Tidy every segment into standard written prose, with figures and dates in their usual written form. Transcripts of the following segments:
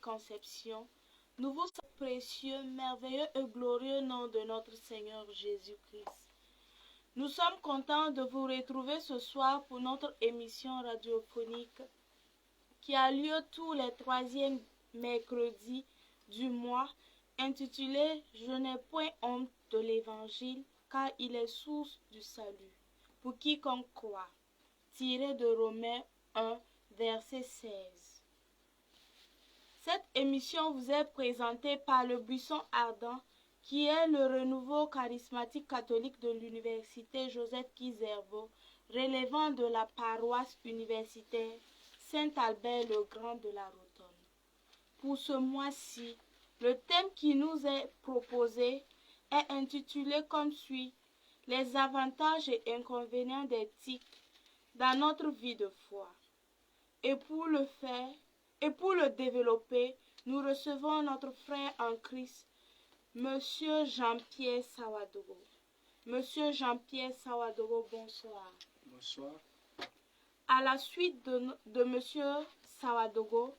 conception, nous vous sommes précieux, merveilleux et glorieux nom de notre Seigneur Jésus-Christ. Nous sommes contents de vous retrouver ce soir pour notre émission radiophonique qui a lieu tous les troisièmes mercredis du mois, intitulée « Je n'ai point honte de l'Évangile, car il est source du salut, pour quiconque croit », tiré de Romains 1, verset 16. Cette émission vous est présentée par le Buisson Ardent, qui est le renouveau charismatique catholique de l'Université Joseph Kizerbo, relevant de la paroisse universitaire Saint-Albert-le-Grand de la Rotonde. Pour ce mois-ci, le thème qui nous est proposé est intitulé comme suit « Les avantages et inconvénients d'éthique dans notre vie de foi ». Et pour le développer, nous recevons notre frère en Christ, Monsieur Jean-Pierre Sawadogo. Monsieur Jean-Pierre Sawadogo, bonsoir. Bonsoir. À la suite de Monsieur Sawadogo,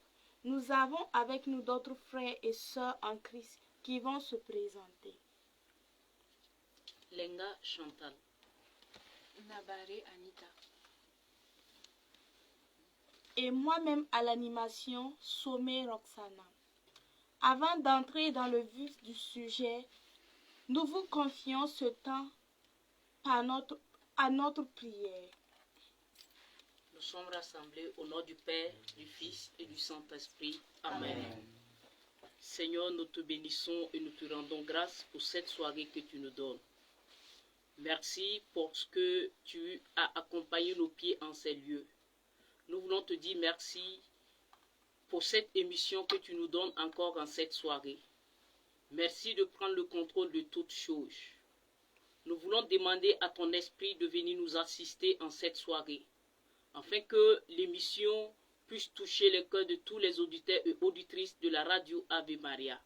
nous avons avec nous d'autres frères et sœurs en Christ qui vont se présenter. Lenga Chantal. Nabaré Anita. Et moi-même à l'animation, Sommet Roxana. Avant d'entrer dans le vif du sujet, nous vous confions ce temps à notre prière. Nous sommes rassemblés au nom du Père, du Fils et du Saint-Esprit. Amen. Seigneur, nous te bénissons et nous te rendons grâce pour cette soirée que tu nous donnes. Merci parce que tu as accompagné nos pieds en ces lieux. Nous voulons te dire merci pour cette émission que tu nous donnes encore en cette soirée. Merci de prendre le contrôle de toutes choses. Nous voulons demander à ton esprit de venir nous assister en cette soirée, afin que l'émission puisse toucher le cœur de tous les auditeurs et auditrices de la radio Ave Maria.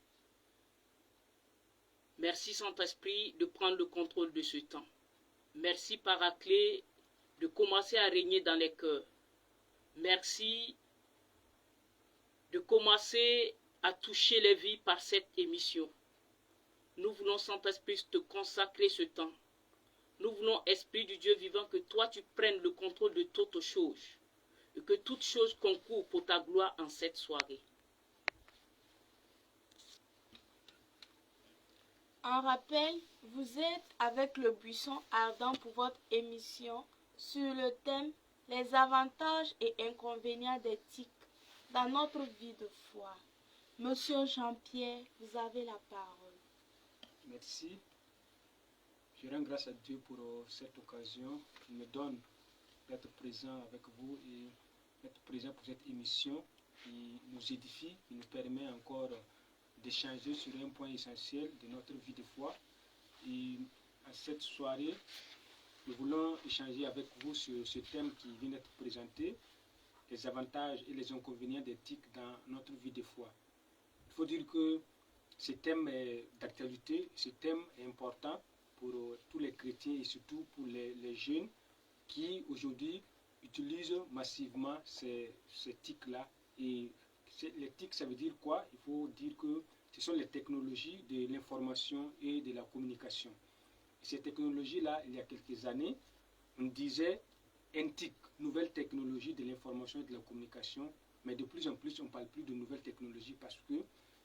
Merci Saint-Esprit de prendre le contrôle de ce temps. Merci Paraclet de commencer à régner dans les cœurs. Merci de commencer à toucher les vies par cette émission. Nous voulons, Saint-Esprit, te consacrer ce temps. Nous voulons, Esprit du Dieu vivant, que toi tu prennes le contrôle de toutes choses et que toutes choses concourent pour ta gloire en cette soirée. En rappel, vous êtes avec le Buisson Ardent pour votre émission sur le thème « Les avantages et inconvénients d'éthique dans notre vie de foi ». Monsieur Jean-Pierre, vous avez la parole. Merci. Je rends grâce à Dieu pour cette occasion qu'il me donne d'être présent avec vous et d'être présent pour cette émission qui nous édifie, qui nous permet encore d'échanger sur un point essentiel de notre vie de foi. Et à cette soirée, nous voulons échanger avec vous sur ce thème qui vient d'être présenté, les avantages et les inconvénients d'éthique dans notre vie de foi. Il faut dire que ce thème est d'actualité, ce thème est important pour tous les chrétiens et surtout pour les jeunes qui aujourd'hui utilisent massivement ces TIC-là. Et l'éthique, ça veut dire quoi? Il faut dire que ce sont les technologies de l'information et de la communication. Ces technologies-là, il y a quelques années, on disait NTIC, nouvelles technologies de l'information et de la communication, mais de plus en plus, on ne parle plus de nouvelles technologies parce que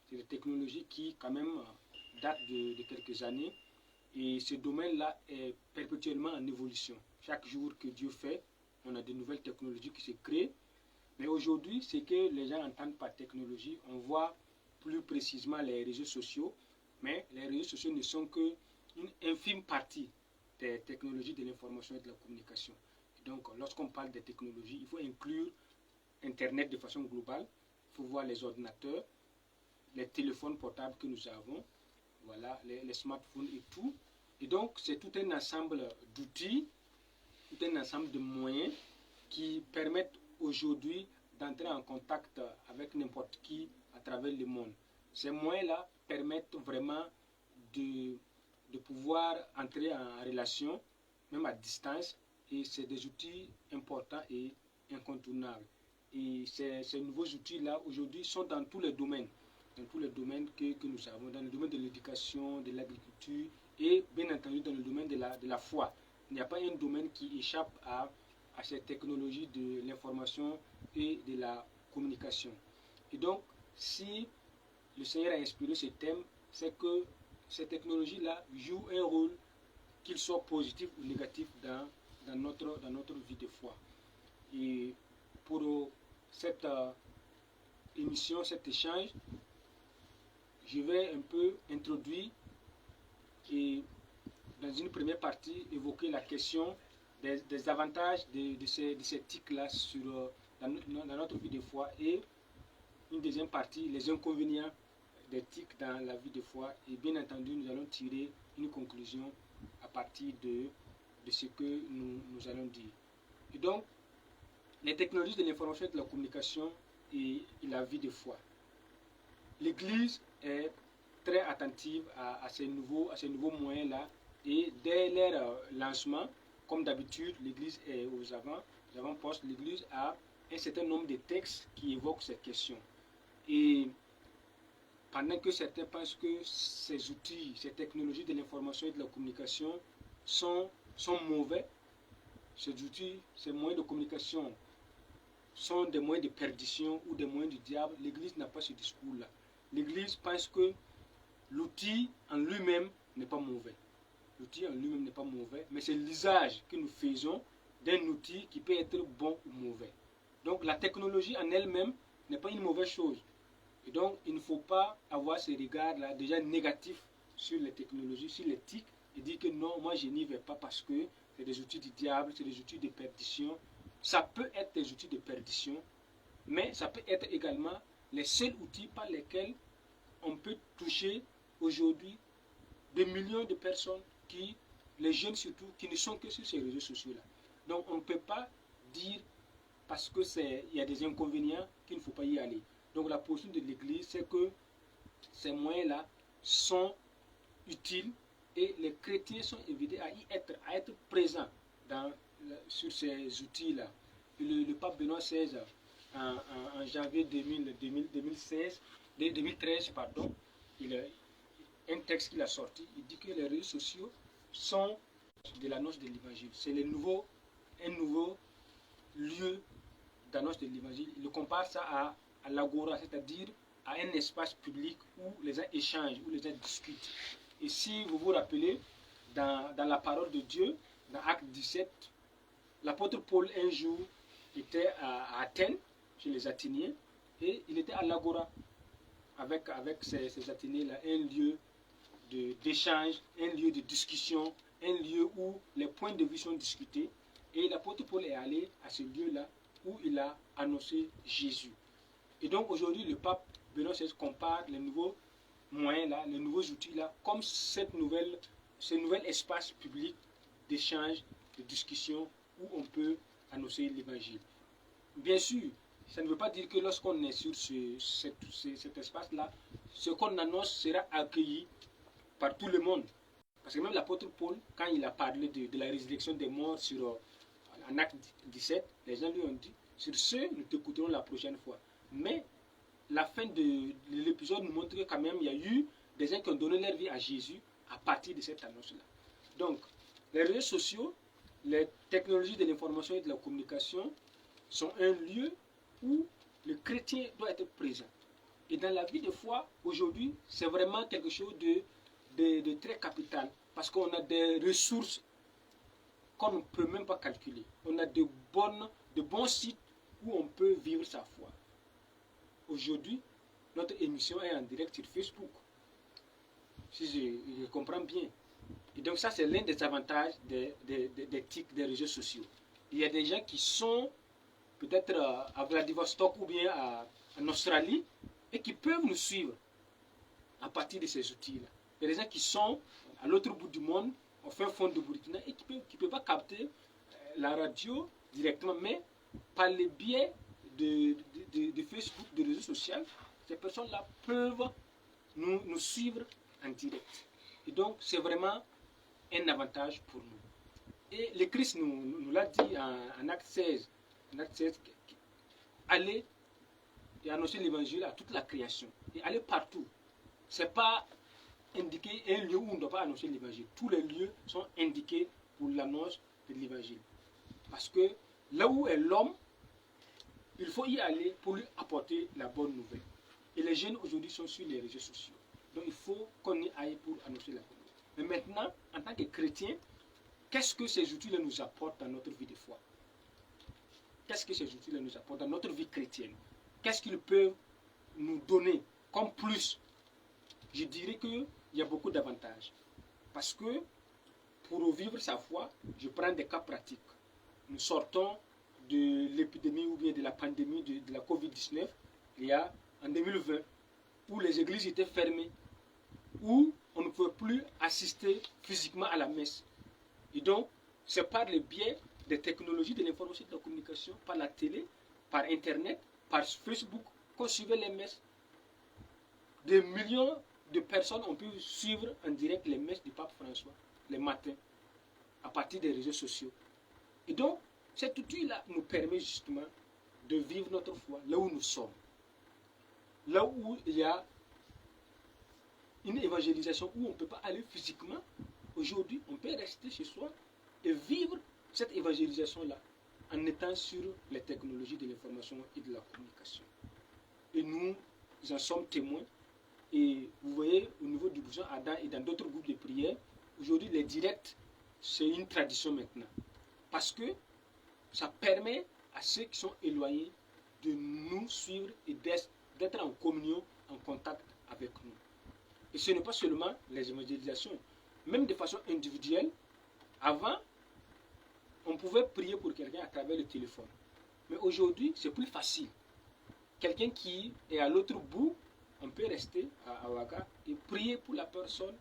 c'est des technologies qui, quand même, datent de quelques années. Et ce domaine-là est perpétuellement en évolution. Chaque jour que Dieu fait, on a de nouvelles technologies qui se créent. Mais aujourd'hui, ce que les gens entendent par technologie, on voit plus précisément les réseaux sociaux. Mais les réseaux sociaux ne sont qu'une infime partie des technologies de l'information et de la communication. Et donc, lorsqu'on parle des technologies, il faut inclure Internet de façon globale. Il faut voir les ordinateurs, les téléphones portables que nous avons, voilà, les smartphones et tout. Et donc, c'est tout un ensemble d'outils, tout un ensemble de moyens qui permettent aujourd'hui d'entrer en contact avec n'importe qui à travers le monde. Ces moyens-là permettent vraiment de pouvoir entrer en relation, même à distance, et c'est des outils importants et incontournables. Et ces nouveaux outils-là, aujourd'hui, sont dans tous les domaines. Dans tous les domaines que nous avons, dans le domaine de l'éducation, de l'agriculture et bien entendu dans le domaine de la foi. Il n'y a pas un domaine qui échappe à ces technologies de l'information et de la communication. Et donc, si le Seigneur a inspiré ce thème, c'est que ces technologies-là jouent un rôle, qu'il soit positif ou négatif dans notre vie de foi. Et pour cette émission, cet échange, je vais un peu introduire et dans une première partie évoquer la question des avantages de ces TIC-là dans notre vie de foi, et une deuxième partie, les inconvénients des TIC dans la vie de foi. Et bien entendu, nous allons tirer une conclusion à partir de ce que nous allons dire. Et donc, les technologies de l'information et de la communication et la vie de foi. L'Église est très attentive à ces nouveaux moyens-là, et dès leur lancement, comme d'habitude, l'Église est aux avant-postes. L'Église a un certain nombre de textes qui évoquent ces questions. Et pendant que certains pensent que ces outils, ces technologies de l'information et de la communication sont mauvais, ces outils, ces moyens de communication sont des moyens de perdition ou des moyens du diable, l'Église n'a pas ce discours-là. L'Église pense que l'outil en lui-même n'est pas mauvais. L'outil en lui-même n'est pas mauvais, mais c'est l'usage que nous faisons d'un outil qui peut être bon ou mauvais. Donc la technologie en elle-même n'est pas une mauvaise chose. Et donc il ne faut pas avoir ce regard-là déjà négatif sur les technologies, sur l'éthique, et dire que non, moi je n'y vais pas parce que c'est des outils du diable, c'est des outils de perdition. Ça peut être des outils de perdition, mais ça peut être également les seuls outils par lesquels on peut toucher aujourd'hui des millions de personnes, les jeunes surtout, qui ne sont que sur ces réseaux sociaux-là. Donc on ne peut pas dire, parce qu'il y a des inconvénients, qu'il ne faut pas y aller. Donc la position de l'Église, c'est que ces moyens-là sont utiles et les chrétiens sont invités à être présents sur ces outils-là. Le pape Benoît XVI, en janvier 2013, un texte qu'il a sorti, il dit que les réseaux sociaux sont de l'annonce de l'évangile. C'est un nouveau lieu d'annonce de l'évangile. Il compare ça à l'agora, c'est-à-dire à un espace public où les gens échangent, où les gens discutent. Et si vous vous rappelez, dans la parole de Dieu, dans Acte 17, l'apôtre Paul un jour était à Athènes, chez les Athéniens, et il était à l'agora avec ces Athéniens-là, un lieu d'échange, un lieu de discussion, un lieu où les points de vue sont discutés. Et l'apôtre Paul est allé à ce lieu-là où il a annoncé Jésus. Et donc aujourd'hui, le pape Benoît XVI compare les nouveaux moyens-là, les nouveaux outils-là, comme ce nouvel espace public d'échange, de discussion, où on peut annoncer l'évangile. Bien sûr, ça ne veut pas dire que lorsqu'on est sur cet espace-là, ce qu'on annonce sera accueilli par tout le monde. Parce que même l'apôtre Paul, quand il a parlé de la résurrection des morts en Acte 17, les gens lui ont dit, sur ce, nous t'écouterons la prochaine fois. Mais la fin de l'épisode nous montre que quand même, il y a eu des gens qui ont donné leur vie à Jésus à partir de cette annonce-là. Donc, les réseaux sociaux, les technologies de l'information et de la communication sont un lieu où le chrétien doit être présent. Et dans la vie de foi, aujourd'hui, c'est vraiment quelque chose de très capital. Parce qu'on a des ressources qu'on ne peut même pas calculer. On a de bons sites où on peut vivre sa foi. Aujourd'hui, notre émission est en direct sur Facebook. Si je comprends bien. Et donc ça, c'est l'un des avantages des TIC, des réseaux sociaux. Il y a des gens qui sont peut-être à Vladivostok ou bien en Australie et qui peuvent nous suivre à partir de ces outils-là. Il y a des gens qui sont à l'autre bout du monde, au fin fond de Burkina, et qui ne peuvent pas capter la radio directement, mais par le biais de Facebook, de réseaux sociaux, ces personnes-là peuvent nous suivre en direct. Et donc, c'est vraiment un avantage pour nous. Et le Christ nous l'a dit en Acte 16, aller et annoncer l'évangile à toute la création. Et aller partout. Ce n'est pas indiqué un lieu où on ne doit pas annoncer l'évangile. Tous les lieux sont indiqués pour l'annonce de l'évangile. Parce que là où est l'homme, il faut y aller pour lui apporter la bonne nouvelle. Et les jeunes aujourd'hui sont sur les réseaux sociaux. Donc il faut qu'on y aille pour annoncer la bonne nouvelle. Mais maintenant, en tant que chrétien, qu'est-ce que ces outils-là nous apportent dans notre vie de foi? Qu'est-ce que ces outils-là nous apportent dans notre vie chrétienne? Qu'est-ce qu'ils peuvent nous donner comme plus? Je dirais qu'il y a beaucoup d'avantages. Parce que pour vivre sa foi, je prends des cas pratiques. Nous sortons de l'épidémie ou bien de la pandémie de la COVID-19 il y a en 2020, où les églises étaient fermées, où on ne pouvait plus assister physiquement à la messe. Et donc, c'est par le biais des technologies de l'information et de la communication, par la télé, par Internet, par Facebook, qu'on suivait les messes. Des millions de personnes ont pu suivre en direct les messes du pape François les matins, à partir des réseaux sociaux. Et donc, cet outil-là nous permet justement de vivre notre foi là où nous sommes. Là où il y a une évangélisation où on ne peut pas aller physiquement, aujourd'hui, on peut rester chez soi et vivre cette évangélisation-là en étant sur les technologies de l'information et de la communication. Et nous en sommes témoins. Et vous voyez, au niveau du Buisson Ardent et dans d'autres groupes de prière, aujourd'hui, les directs, c'est une tradition maintenant. Parce que ça permet à ceux qui sont éloignés de nous suivre et d'être en communion, en contact avec nous. Et ce n'est pas seulement les évangélisations. Même de façon individuelle, avant, on pouvait prier pour quelqu'un à travers le téléphone. Mais aujourd'hui, c'est plus facile. Quelqu'un qui est à l'autre bout, on peut rester à Ouaga et prier pour la personne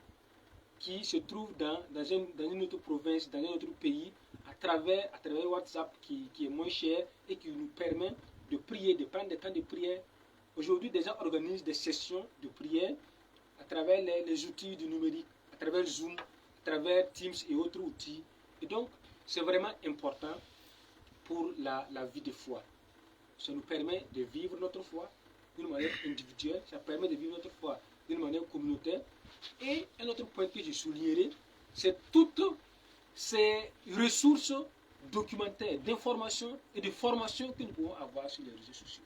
qui se trouve dans une autre province, dans un autre pays, à travers WhatsApp qui est moins cher et qui nous permet de prier, de prendre des temps de prière. Aujourd'hui, des gens organisent des sessions de prière à travers les outils du numérique, à travers Zoom, à travers Teams et autres outils. Et donc, c'est vraiment important pour la vie de foi. Ça nous permet de vivre notre foi d'une manière individuelle, ça permet de vivre notre foi d'une manière communautaire. Et un autre point que je soulignerai, c'est toutes ces ressources documentaires, d'informations et de formations que nous pouvons avoir sur les réseaux sociaux.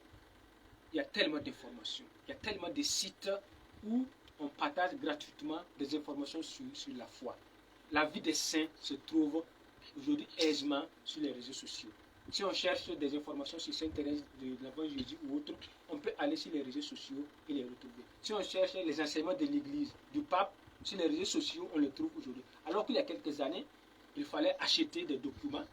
Il y a tellement d'informations, il y a tellement de sites où on partage gratuitement des informations sur la foi. La vie des saints se trouve aujourd'hui aisément sur les réseaux sociaux. Si on cherche des informations sur Sainte Thérèse de l'Enfant Jésus ou autre, on peut aller sur les réseaux sociaux et les retrouver. Si on cherche les enseignements de l'Église, du pape, sur les réseaux sociaux, on les trouve aujourd'hui. Alors qu'il y a quelques années, il fallait acheter des documents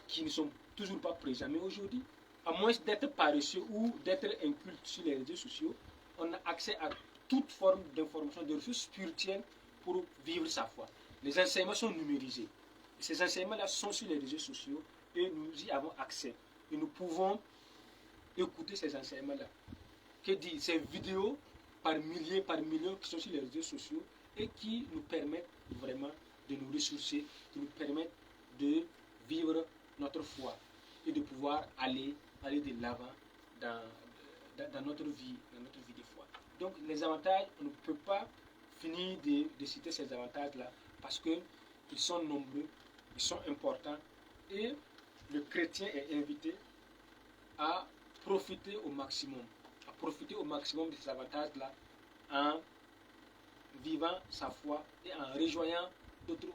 qui ne sont toujours pas présents. Mais aujourd'hui, à moins d'être paresseux ou d'être inculte sur les réseaux sociaux, on a accès à toute forme d'information, de ressources spirituelles pour vivre sa foi. Les enseignements sont numérisés. Ces enseignements-là sont sur les réseaux sociaux et nous y avons accès. Et nous pouvons écouter ces enseignements-là. Que dit ces vidéos par milliers, par millions qui sont sur les réseaux sociaux et qui nous permettent vraiment de nous ressourcer, qui nous permettent de vivre notre foi et de pouvoir aller de l'avant dans notre vie de foi. Donc les avantages, on ne peut pas finir de citer ces avantages-là parce qu'ils sont nombreux, ils sont importants et le chrétien est invité à profiter au maximum de ces avantages-là en vivant sa foi et en rejoignant d'autres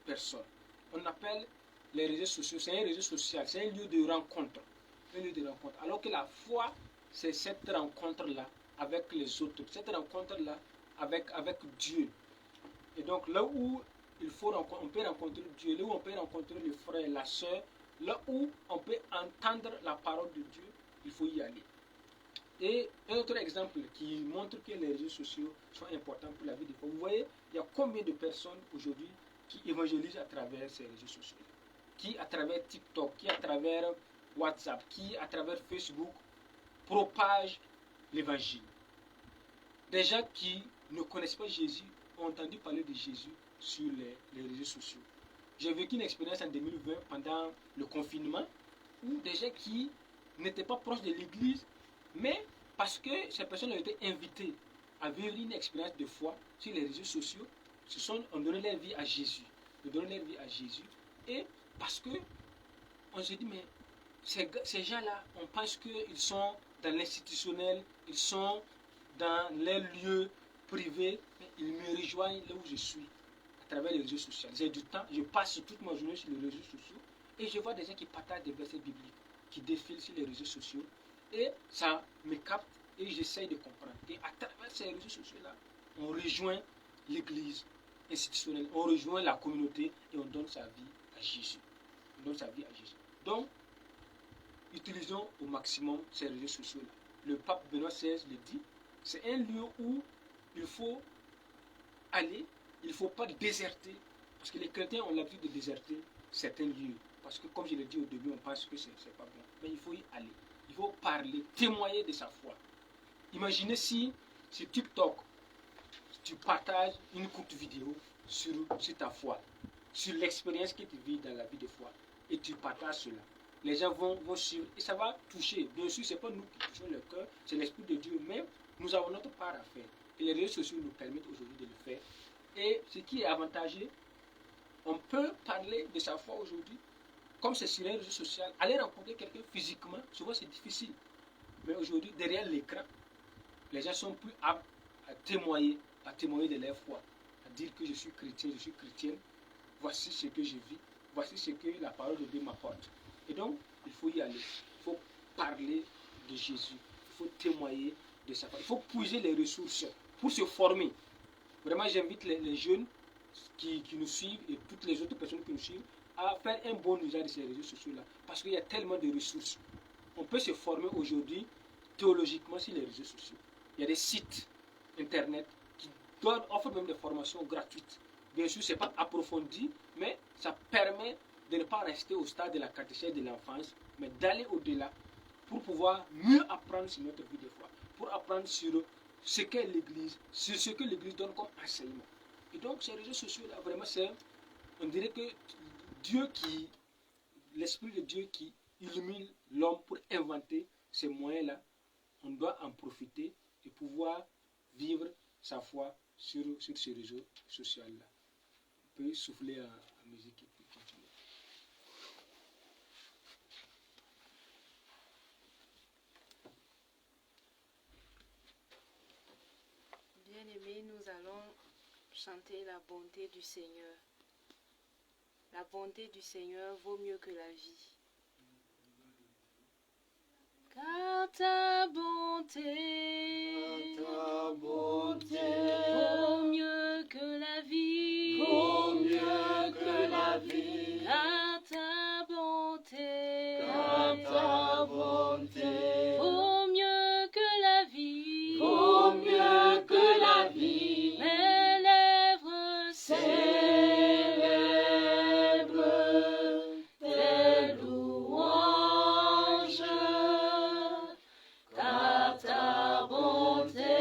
personnes. On appelle les réseaux sociaux, c'est un réseau social, c'est un lieu de rencontre. Alors que la foi, c'est cette rencontre-là avec les autres, cette rencontre-là avec Dieu. Et donc là où on peut rencontrer Dieu, là où on peut rencontrer le frère, la soeur, là où on peut entendre la parole de Dieu, il faut y aller. Et un autre exemple qui montre que les réseaux sociaux sont importants pour la vie de foi. Vous voyez, il y a combien de personnes aujourd'hui qui évangélisent à travers ces réseaux sociaux, qui à travers TikTok, qui à travers WhatsApp, qui à travers Facebook propagent l'évangile. Des gens qui ne connaissent pas Jésus ont entendu parler de Jésus sur les réseaux sociaux. J'ai vécu une expérience en 2020 pendant le confinement où des gens qui n'étaient pas proches de l'église, mais parce que ces personnes ont été invitées à vivre une expérience de foi sur les réseaux sociaux, ont donné leur vie à Jésus. Et parce que on se dit, mais ces gens-là, on pense qu'ils sont dans l'institutionnel, ils sont dans les lieux privés, mais ils me rejoignent là où je suis, à travers les réseaux sociaux. J'ai du temps, je passe toute ma journée sur les réseaux sociaux et je vois des gens qui partagent des versets bibliques, qui défilent sur les réseaux sociaux et ça me capte et j'essaye de comprendre. Et à travers ces réseaux sociaux-là, on rejoint l'église institutionnelle, on rejoint la communauté et on donne sa vie à Jésus. Donc, utilisons au maximum ces réseaux sociaux-là. Le pape Benoît XVI le dit, c'est un lieu où il faut aller, il ne faut pas déserter, parce que les chrétiens ont l'habitude de déserter certains lieux. Parce que comme je l'ai dit au début, on pense que ce n'est pas bon. Mais il faut y aller. Il faut parler, témoigner de sa foi. Imaginez si sur TikTok, tu partages une courte vidéo sur ta foi, sur l'expérience que tu vis dans la vie de foi, et tu partages cela. Les gens vont suivre et ça va toucher. Bien sûr, ce n'est pas nous qui touchons le cœur, c'est l'Esprit de Dieu, mais nous avons notre part à faire. Et les réseaux sociaux nous permettent aujourd'hui de le faire. Et ce qui est avantageux, on peut parler de sa foi aujourd'hui, comme c'est sur un réseau social. Aller rencontrer quelqu'un physiquement, souvent c'est difficile. Mais aujourd'hui, derrière l'écran, les gens sont plus aptes à témoigner de leur foi, à dire que je suis chrétien, je suis chrétienne, voici ce que je vis, voici ce que la parole de Dieu m'apporte. Et donc, il faut y aller, il faut parler de Jésus, il faut témoigner de sa foi, il faut puiser les ressources pour se former. Vraiment, j'invite les jeunes qui nous suivent et toutes les autres personnes qui nous suivent à faire un bon usage de ces réseaux sociaux-là, parce qu'il y a tellement de ressources. On peut se former aujourd'hui théologiquement sur les réseaux sociaux. Il y a des sites internet qui offrent même des formations gratuites. Bien sûr, ce n'est pas approfondi, mais ça permet de ne pas rester au stade de la catéchèse de l'enfance, mais d'aller au-delà pour pouvoir mieux apprendre sur notre vie de foi, pour apprendre sur ce qu'est l'Église, sur ce que l'Église donne comme enseignement. Et donc, ces réseaux sociaux-là, vraiment, on dirait que l'Esprit de Dieu qui illumine l'homme pour inventer ces moyens-là, on doit en profiter et pouvoir vivre sa foi sur ce réseau social-là. On peut souffler en musique et puis continuer. Bien-aimés, nous allons chanter la bonté du Seigneur. La bonté du Seigneur vaut mieux que la vie. Car ta bonté vaut mieux que la vie. Vaut mieux que la vie. Car ta bonté Vaut mieux que la vie. Vaut mieux que la vie. Mes lèvres Célèbre tes louanges, car ta bonté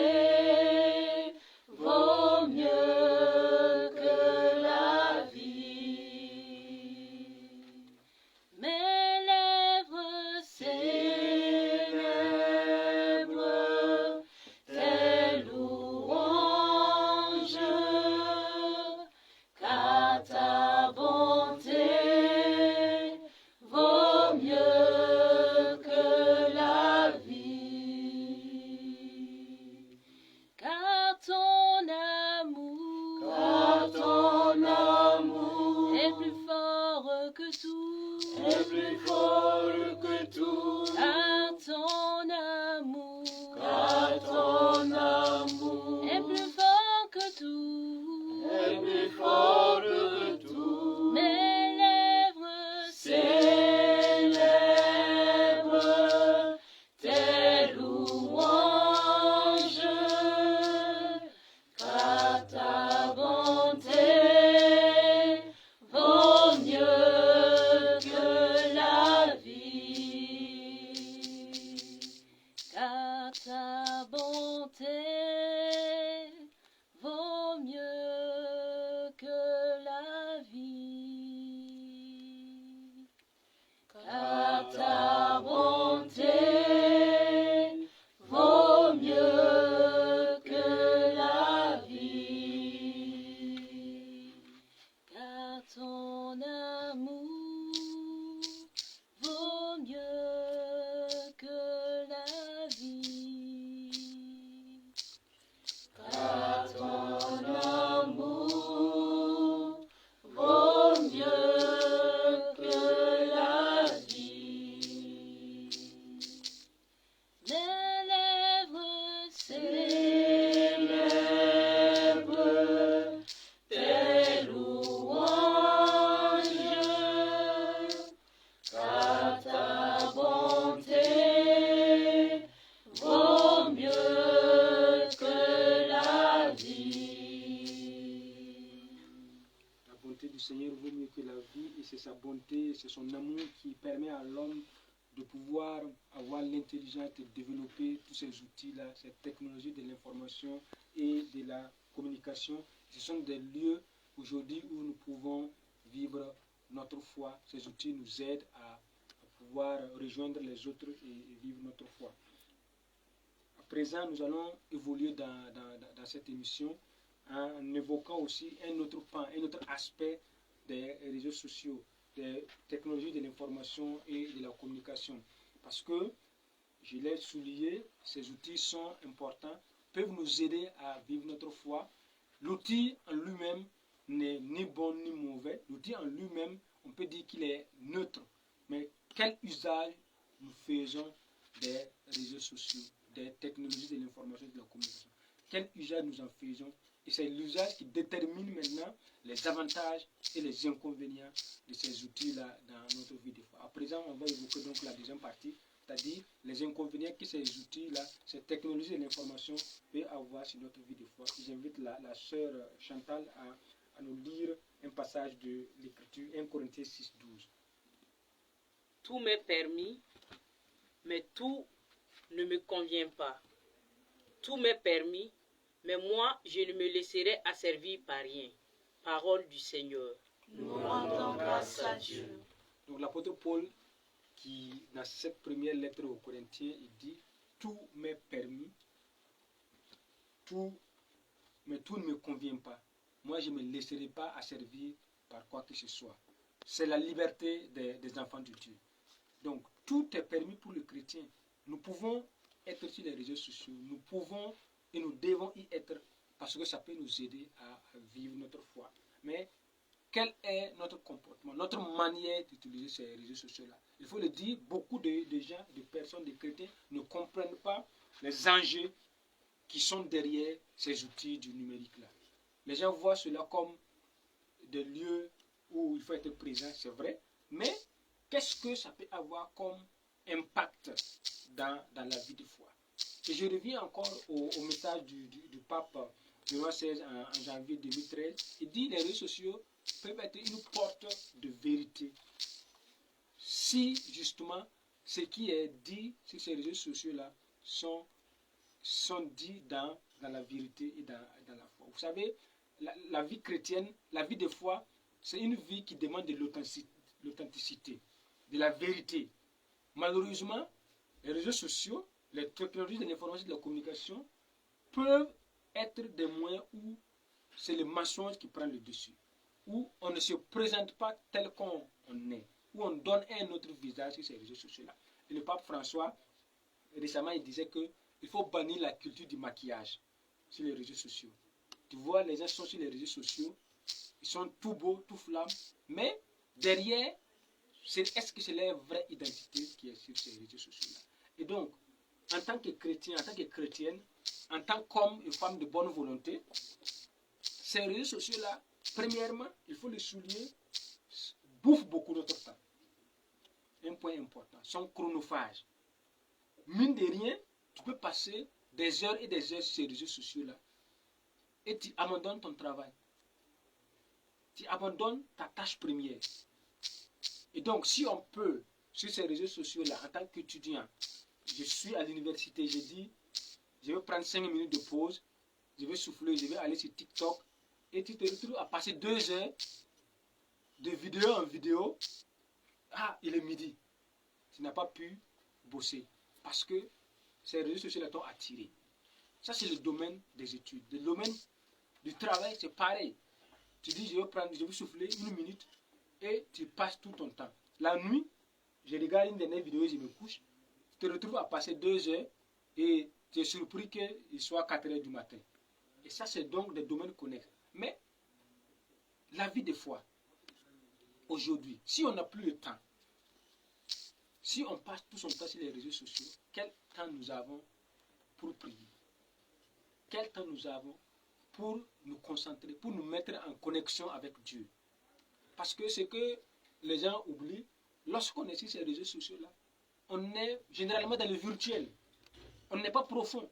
du Seigneur vaut mieux que la vie, et c'est sa bonté, c'est son amour qui permet à l'homme de pouvoir avoir l'intelligence de développer tous ces outils-là, cette technologie de l'information et de la communication. Ce sont des lieux aujourd'hui où nous pouvons vivre notre foi. Ces outils nous aident à pouvoir rejoindre les autres et vivre notre foi. À présent, nous allons évoluer dans cette émission en évoquant aussi un autre pan, un autre aspect des réseaux sociaux, des technologies de l'information et de la communication. Parce que, je l'ai souligné, ces outils sont importants, peuvent nous aider à vivre notre foi. L'outil en lui-même n'est ni bon ni mauvais. L'outil en lui-même, on peut dire qu'il est neutre. Mais quel usage nous faisons des réseaux sociaux, des technologies de l'information et de la communication? Quel usage nous en faisons? Et c'est l'usage qui détermine maintenant les avantages et les inconvénients de ces outils-là dans notre vie de foi. À présent, on va évoquer donc la deuxième partie, c'est-à-dire les inconvénients que ces outils-là, ces technologies de l'information peuvent avoir sur notre vie de foi. J'invite la sœur Chantal à nous lire un passage de l'Écriture, 1 Corinthiens 6, 12. Tout m'est permis, mais tout ne me convient pas. Tout m'est permis, mais moi, je ne me laisserai asservir par rien. Parole du Seigneur. Nous rendons grâce à Dieu. Donc l'apôtre Paul, qui dans cette première lettre aux Corinthiens, il dit « Tout m'est permis, mais tout ne me convient pas. Moi, je ne me laisserai pas asservir par quoi que ce soit. » C'est la liberté des enfants de Dieu. Donc, tout est permis pour le chrétien. Nous pouvons être sur les réseaux sociaux, nous pouvons et nous devons y être parce que ça peut nous aider à vivre notre foi. Mais quel est notre comportement, notre manière d'utiliser ces réseaux sociaux-là? Il faut le dire, beaucoup de gens, de personnes, de chrétiens ne comprennent pas les enjeux qui sont derrière ces outils du numérique-là. Les gens voient cela comme des lieux où il faut être présent, c'est vrai, mais qu'est-ce que ça peut avoir comme impact dans la vie de foi? Et je reviens encore au message du pape Benoît XVI en janvier 2013. Il dit que les réseaux sociaux peuvent être une porte de vérité. Si justement ce qui est dit sur ces réseaux sociaux-là sont dits dans la vérité et dans la foi. Vous savez, la vie chrétienne, la vie de foi, c'est une vie qui demande de l'authenticité, de la vérité. Malheureusement, les réseaux sociaux, les technologies de l'information et de la communication peuvent être des moyens où c'est le mensonge qui prend le dessus, où on ne se présente pas tel qu'on est, où on donne un autre visage sur ces réseaux sociaux-là. Et le pape François, récemment, il disait qu'il faut bannir la culture du maquillage sur les réseaux sociaux. Tu vois, les gens sont sur les réseaux sociaux, ils sont tout beaux, tout flammes, mais derrière, est-ce que c'est leur vraie identité qui est sur ces réseaux sociaux-là? Et donc, en tant que chrétien, en tant que chrétienne, en tant qu'homme et femme de bonne volonté, ces réseaux sociaux-là, premièrement, il faut le souligner, bouffent beaucoup notre temps. Un point important, sont chronophages. Mine de rien, tu peux passer des heures et des heures sur ces réseaux sociaux-là et tu abandonnes ton travail. Tu abandonnes ta tâche première. Et donc, si on peut, sur ces réseaux sociaux-là, en tant qu'étudiant, je suis à l'université, je dis, je vais prendre 5 minutes de pause, je vais souffler, je vais aller sur TikTok, et tu te retrouves à passer 2 heures de vidéo en vidéo. Ah, il est midi. Tu n'as pas pu bosser parce que ces réseaux sociaux t'ont attiré. Ça, c'est le domaine des études. Le domaine du travail, c'est pareil. Tu dis, je vais souffler 1 minute et tu passes tout ton temps. La nuit, je regarde une dernière vidéo et je me couche. Tu te retrouves à passer 2 heures et tu es surpris qu'il soit 4 heures du matin. Et ça, c'est donc des domaines connexes. Mais la vie de foi, aujourd'hui, si on n'a plus le temps, si on passe tout son temps sur les réseaux sociaux, quel temps nous avons pour prier? Quel temps nous avons pour nous concentrer, pour nous mettre en connexion avec Dieu? Parce que ce que les gens oublient, lorsqu'on est sur ces réseaux sociaux-là, on est généralement dans le virtuel. On n'est pas profond.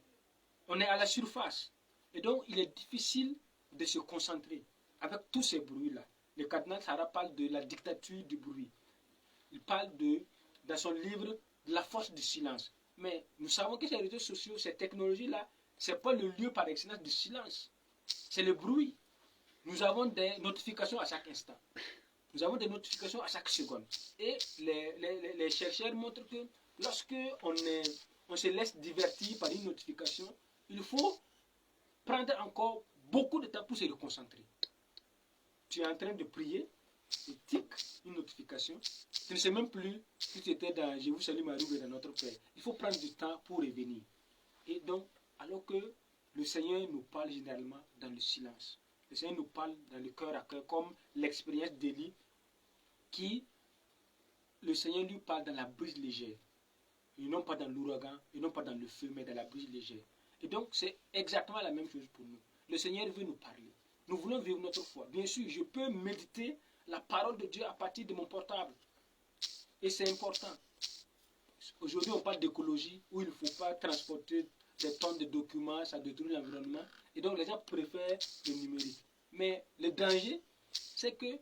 On est à la surface. Et donc, il est difficile de se concentrer avec tous ces bruits-là. le cardinal Sarah parle de la dictature du bruit. Il parle dans son livre de la force du silence. Mais nous savons que ces réseaux sociaux, ces technologies-là, ce n'est pas le lieu par excellence du silence. C'est le bruit. Nous avons des notifications à chaque instant. Nous avons des notifications à chaque seconde. Et les chercheurs montrent que lorsque on se laisse divertir par une notification, il faut prendre encore beaucoup de temps pour se reconcentrer. Tu es en train de prier, et tic, une notification. Tu ne sais même plus si tu étais dans Je vous salue Marie ou dans notre Père. Il faut prendre du temps pour revenir. Et donc, alors que le Seigneur nous parle généralement dans le silence. Le Seigneur nous parle dans le cœur à cœur, comme l'expérience d'Élie, qui, le Seigneur lui parle dans la brise légère. Et non pas dans l'ouragan, et non pas dans le feu, mais dans la brise légère. Et donc, c'est exactement la même chose pour nous. Le Seigneur veut nous parler. Nous voulons vivre notre foi. Bien sûr, je peux méditer la parole de Dieu à partir de mon portable. Et c'est important. Aujourd'hui, on parle d'écologie, où il ne faut pas transporter des tonnes de documents, ça détruit l'environnement. Et donc, les gens préfèrent le numérique. Mais le danger, c'est que,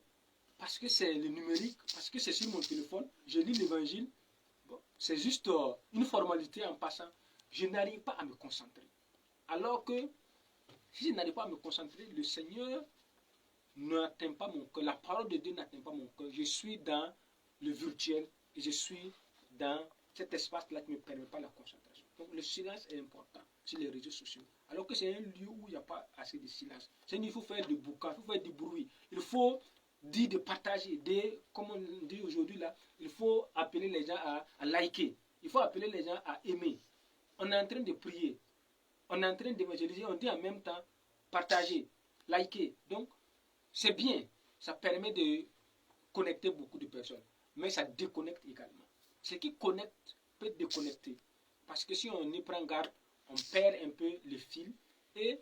parce que c'est le numérique, parce que c'est sur mon téléphone, je lis l'évangile, bon, c'est juste une formalité en passant. Je n'arrive pas à me concentrer. Alors que, si je n'arrive pas à me concentrer, le Seigneur n'atteint pas mon cœur. La parole de Dieu n'atteint pas mon cœur. Je suis dans le virtuel et je suis dans cet espace-là qui ne me permet pas la concentration. Donc le silence est important sur les réseaux sociaux. Alors que c'est un lieu où il n'y a pas assez de silence. Il faut faire du boucan, il faut faire du bruit. Il faut dire de partager, comme on dit aujourd'hui là, il faut appeler les gens à liker. Il faut appeler les gens à aimer. On est en train de prier. On est en train d'évangéliser. On dit en même temps partager, liker. Donc, c'est bien. Ça permet de connecter beaucoup de personnes. Mais ça déconnecte également. Ce qui connecte peut déconnecter. Parce que si on y prend garde, on perd un peu le fil. Et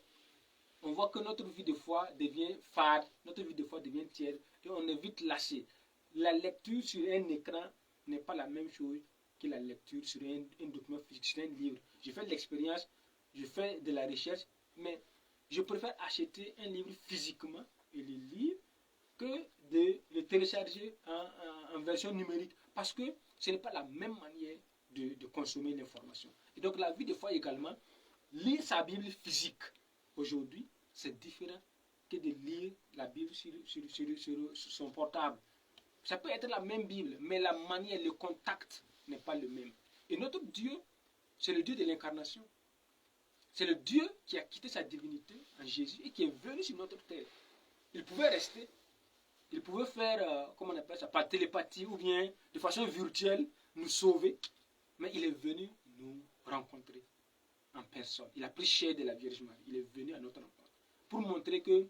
on voit que notre vie de foi devient fade. Notre vie de foi devient tiède. Et on est vite lassé. La lecture sur un écran n'est pas la même chose que la lecture sur un document physique, sur un livre. Je fais de l'expérience, je fais de la recherche, mais je préfère acheter un livre physiquement et le lire que de le télécharger en version numérique. Parce que ce n'est pas la même manière de consommer l'information. Et donc la vie de foi également, lire sa Bible physique aujourd'hui, c'est différent que de lire la Bible sur son portable. Ça peut être la même Bible, mais la manière, le contact n'est pas le même. Et notre Dieu, c'est le Dieu de l'incarnation. C'est le Dieu qui a quitté sa divinité en Jésus et qui est venu sur notre terre. Il pouvait rester, il pouvait faire, comment on appelle ça, par télépathie ou bien de façon virtuelle, nous sauver. Mais il est venu nous rencontrer en personne. Il a pris chair de la Vierge Marie. Il est venu à notre rencontre. Pour montrer que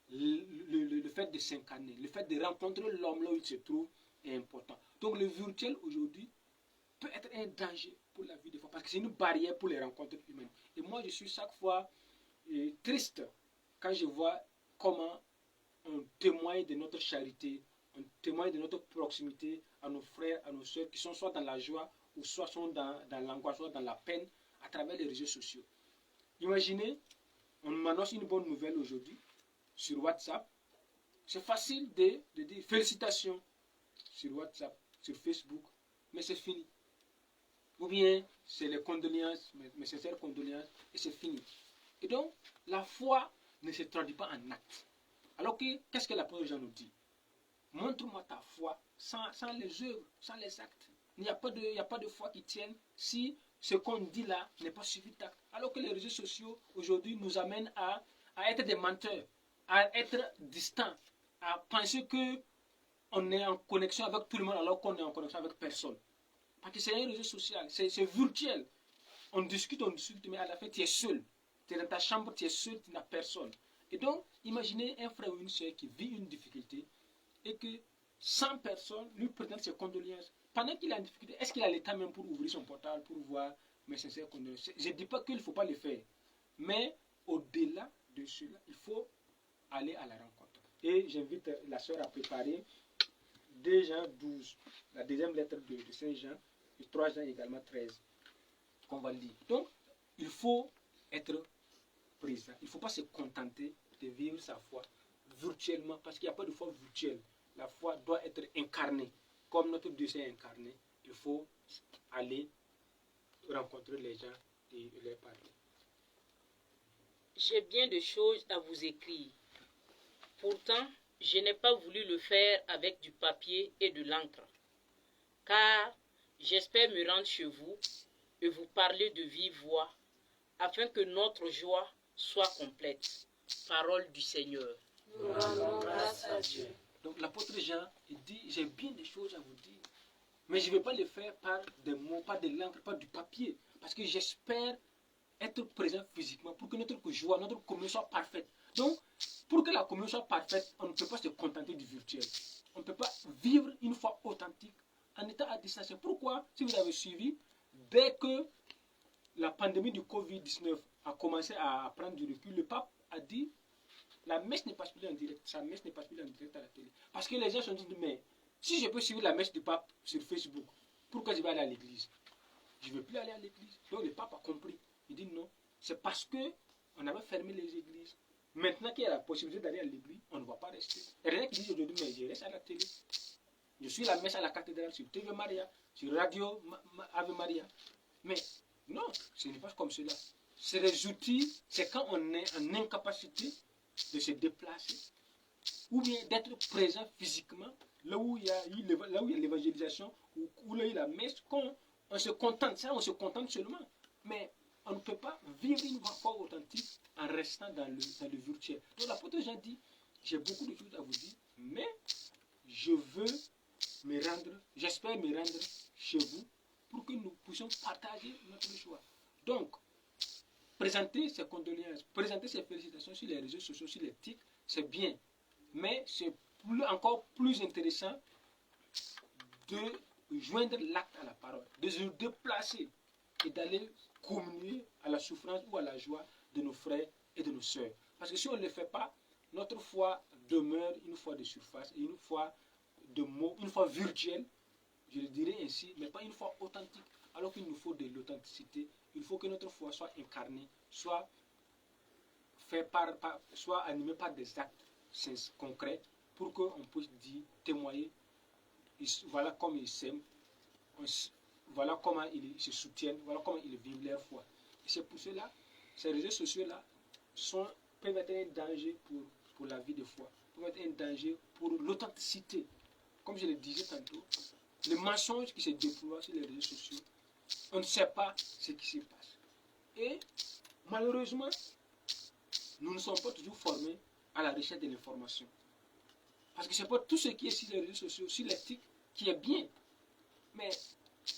le fait de s'incarner, le fait de rencontrer l'homme là où il se trouve est important. Donc le virtuel aujourd'hui peut être un danger pour la vie de foi parce que c'est une barrière pour les rencontres humaines. Et moi je suis chaque fois triste quand je vois comment on témoigne de notre charité, on témoigne de notre proximité à nos frères, à nos soeurs qui sont soit dans la joie ou soit sont dans l'angoisse, soit dans la peine à travers les réseaux sociaux. Imaginez, on m'annonce une bonne nouvelle aujourd'hui sur WhatsApp. C'est facile de dire félicitations sur WhatsApp, sur Facebook, mais c'est fini. Ou bien c'est les condoléances, mes sincères condoléances, et c'est fini. Et donc, la foi ne se traduit pas en actes. Alors que, qu'est-ce que la parole de Jean nous dit? Montre-moi ta foi sans les œuvres, sans les actes. Il n'y a pas de foi qui tienne si ce qu'on dit là n'est pas suivi d'actes. Alors que les réseaux sociaux aujourd'hui nous amènent à être des menteurs, à être distants, à penser qu'on est en connexion avec tout le monde alors qu'on est en connexion avec personne. Parce que c'est un réseau social, c'est virtuel. On discute, mais à la fin tu es seul. Tu es dans ta chambre, tu es seul, tu n'as personne. Et donc, imaginez un frère ou une soeur qui vit une difficulté et que 100 personnes lui présentent ses condoléances. Pendant qu'il est en difficulté, est-ce qu'il a le temps même pour ouvrir son portable, pour voir mes sincères condoléances? Je ne dis pas qu'il ne faut pas le faire. Mais au-delà de cela, il faut aller à la rencontre. Et j'invite la sœur à préparer 2 Jean 12, la deuxième lettre de Saint Jean, et 3 Jean également 13, qu'on va lire. Donc, il faut être présent. Il ne faut pas se contenter de vivre sa foi virtuellement, parce qu'il n'y a pas de foi virtuelle. La foi doit être incarnée. Comme notre Dieu s'est incarné, il faut aller rencontrer les gens et leur parler. J'ai bien de choses à vous écrire. Pourtant, je n'ai pas voulu le faire avec du papier et de l'encre, car j'espère me rendre chez vous et vous parler de vive voix, afin que notre joie soit complète. Parole du Seigneur. Nous rendons grâce à Dieu. Donc l'apôtre Jean, il dit, j'ai bien des choses à vous dire, mais je ne vais pas le faire par des mots, par de l'encre, par du papier, parce que j'espère être présent physiquement pour que notre joie, notre communion soit parfaite. Donc, pour que la communion soit parfaite, on ne peut pas se contenter du virtuel. On ne peut pas vivre une foi authentique en étant à distance. Pourquoi, si vous avez suivi, dès que la pandémie du Covid-19 a commencé à prendre du recul, le pape a dit, la messe n'est pas plus en direct, sa messe n'est pas plus en direct à la télé. Parce que les gens se disent, mais si je peux suivre la messe du pape sur Facebook, pourquoi je vais aller à l'église? Je ne veux plus aller à l'église. Donc le pape a compris. Il dit non, c'est parce qu'on avait fermé les églises. Maintenant qu'il y a la possibilité d'aller à l'église, on ne va pas rester. Il y a rien qui dit aujourd'hui, mais je reste à la télé. Je suis la messe à la cathédrale, sur TV Maria, sur Radio Ave Maria. Mais non, ce n'est pas comme cela. C'est les outils, c'est quand on est en incapacité de se déplacer, ou bien d'être présent physiquement, là où il y a l'évangélisation, où là il y a la messe, qu'on on se contente, ça on se contente seulement. Mais on ne peut pas vivre une foi authentique en restant dans le virtuel. Donc l'apôtre Jean dit, j'ai beaucoup de choses à vous dire, mais je veux me rendre, j'espère me rendre chez vous pour que nous puissions partager notre choix. Donc, présenter ses condoléances, présenter ses félicitations sur les réseaux sociaux, sur les tics, c'est bien. Mais c'est encore plus intéressant de joindre l'acte à la parole, de se déplacer et d'aller communier à la souffrance ou à la joie de nos frères et de nos sœurs. Parce que si on ne le fait pas, notre foi demeure une foi de surface et une foi de mots, une foi virtuelle, je le dirais ainsi, mais pas une foi authentique. Alors qu'il nous faut de l'authenticité, il faut que notre foi soit incarnée, soit soit animée par des actes concrets pour qu'on puisse dire, témoigner, voilà comment ils s'aiment, voilà comment ils se soutiennent, voilà comment ils vivent leur foi. Et c'est pour cela, ces réseaux sociaux-là peuvent être un danger pour la vie de foi, peuvent être un danger pour l'authenticité. Comme je le disais tantôt, les mensonges qui se déploient sur les réseaux sociaux, on ne sait pas ce qui se passe. Et malheureusement, nous ne sommes pas toujours formés à la recherche de l'information. Parce que ce n'est pas tout ce qui est sur les réseaux sociaux, sur l'éthique, qui est bien. Mais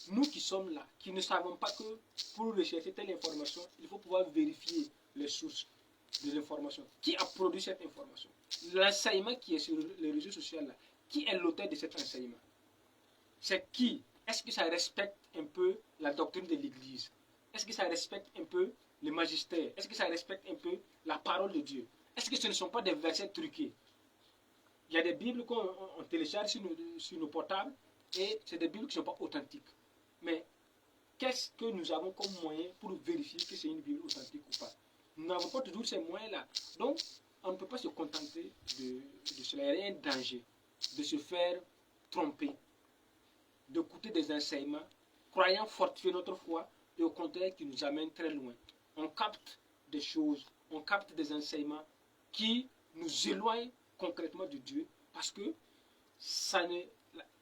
nous qui sommes là, qui ne savons pas que pour rechercher telle information, il faut pouvoir vérifier les sources de l'information. Qui a produit cette information? L'enseignement qui est sur les réseaux sociaux là, qui est l'auteur de cet enseignement? C'est qui? Est-ce que ça respecte un peu la doctrine de l'Église? Est-ce que ça respecte un peu le magistère? Est-ce que ça respecte un peu la parole de Dieu? Est-ce que ce ne sont pas des versets truqués? Il y a des Bibles qu'on télécharge sur nos portables et c'est des Bibles qui ne sont pas authentiques. Mais qu'est-ce que nous avons comme moyen pour vérifier que c'est une Bible authentique ou pas? Nous n'avons pas toujours ces moyens-là. Donc, on ne peut pas se contenter de cela. Il y a un danger de se faire tromper, d'écouter des enseignements, croyant fortifier notre foi, et au contraire qui nous amènent très loin. On capte des choses, on capte des enseignements qui nous éloignent concrètement de Dieu, parce que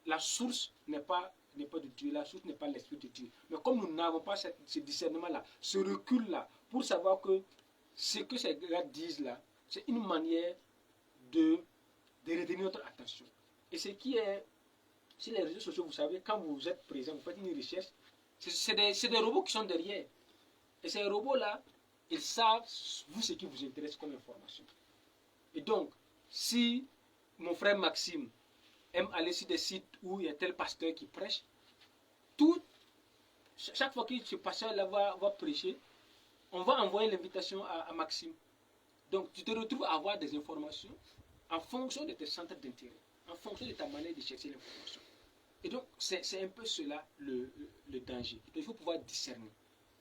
la source n'est pas de Dieu, la source n'est pas l'Esprit de Dieu. Mais comme nous n'avons pas ce discernement-là, ce recul-là, pour savoir que ce que ces gars disent là, c'est une manière de retenir notre attention. Et ce qui est sur les réseaux sociaux, vous savez, quand vous êtes présent, vous faites une recherche, c'est des robots qui sont derrière. Et ces robots-là, ils savent vous ce qui vous intéresse comme information. Et donc, si mon frère Maxime aime aller sur des sites où il y a tel pasteur qui prêche, chaque fois que ce pasteur-là va prêcher, on va envoyer l'invitation à Maxime. Donc, tu te retrouves à avoir des informations en fonction de tes centres d'intérêt, en fonction de ta manière de chercher l'information. Et donc, c'est un peu cela le danger. Il faut pouvoir discerner.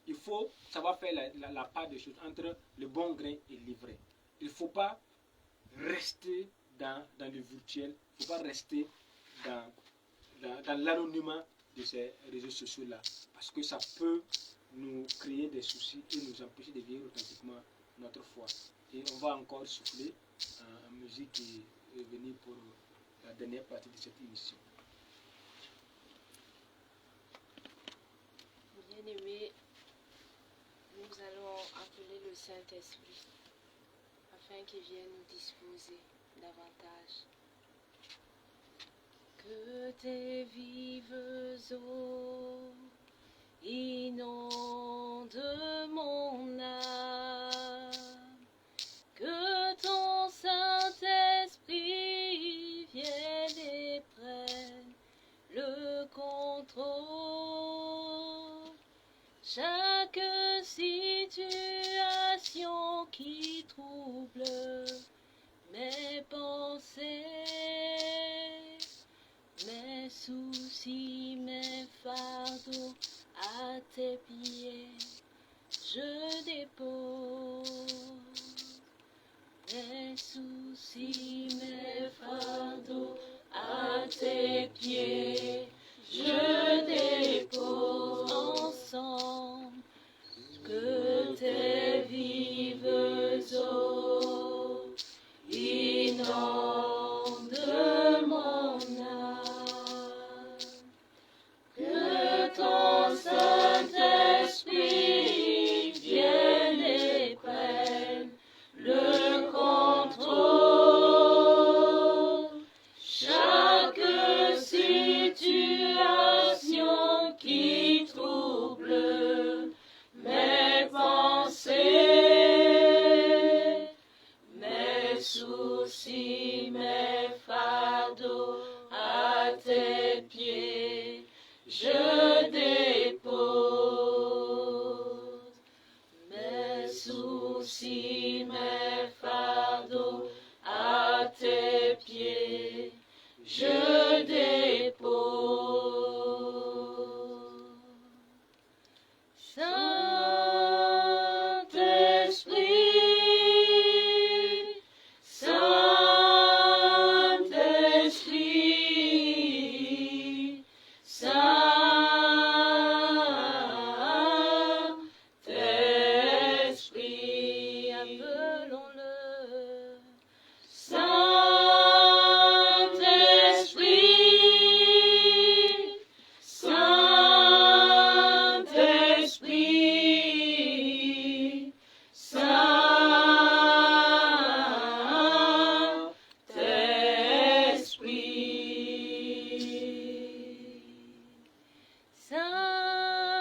Il faut savoir faire la part des choses entre le bon grain et l'ivraie. Il ne faut pas rester dans le virtuel, il ne faut pas rester dans l'anonymat de ces réseaux sociaux-là, parce que ça peut nous créer des soucis et nous empêcher de vivre authentiquement notre foi. Et on va encore souffler en musique et venir pour la dernière partie de cette émission. Bien-aimés, nous allons appeler le Saint-Esprit afin qu'il vienne nous disposer davantage. Que tes vives eaux inondent mon âme, que ton Saint-Esprit vienne et prenne le contrôle. Chaque situation qui trouble mes pensées, mes soucis, mes fardeaux, à tes pieds je dépose. Mes soucis, mes fardeaux, à tes pieds je dépose. Ensemble, que tes vives eaux inondent mon âme, que ton Saint-Esprit vienne et prenne le contrôle. Chaque situation qui trouble mes pensées, mes soucis, mes fardeaux, à tes pieds je dépose. Mes soucis, mes fardeaux, à tes pieds je dépose. Saint-Esprit, Saint-Esprit, Saint-Esprit, appelons-le. Saint-Esprit, Saint-Esprit, Saint-Esprit, Saint-Esprit, Saint-Esprit,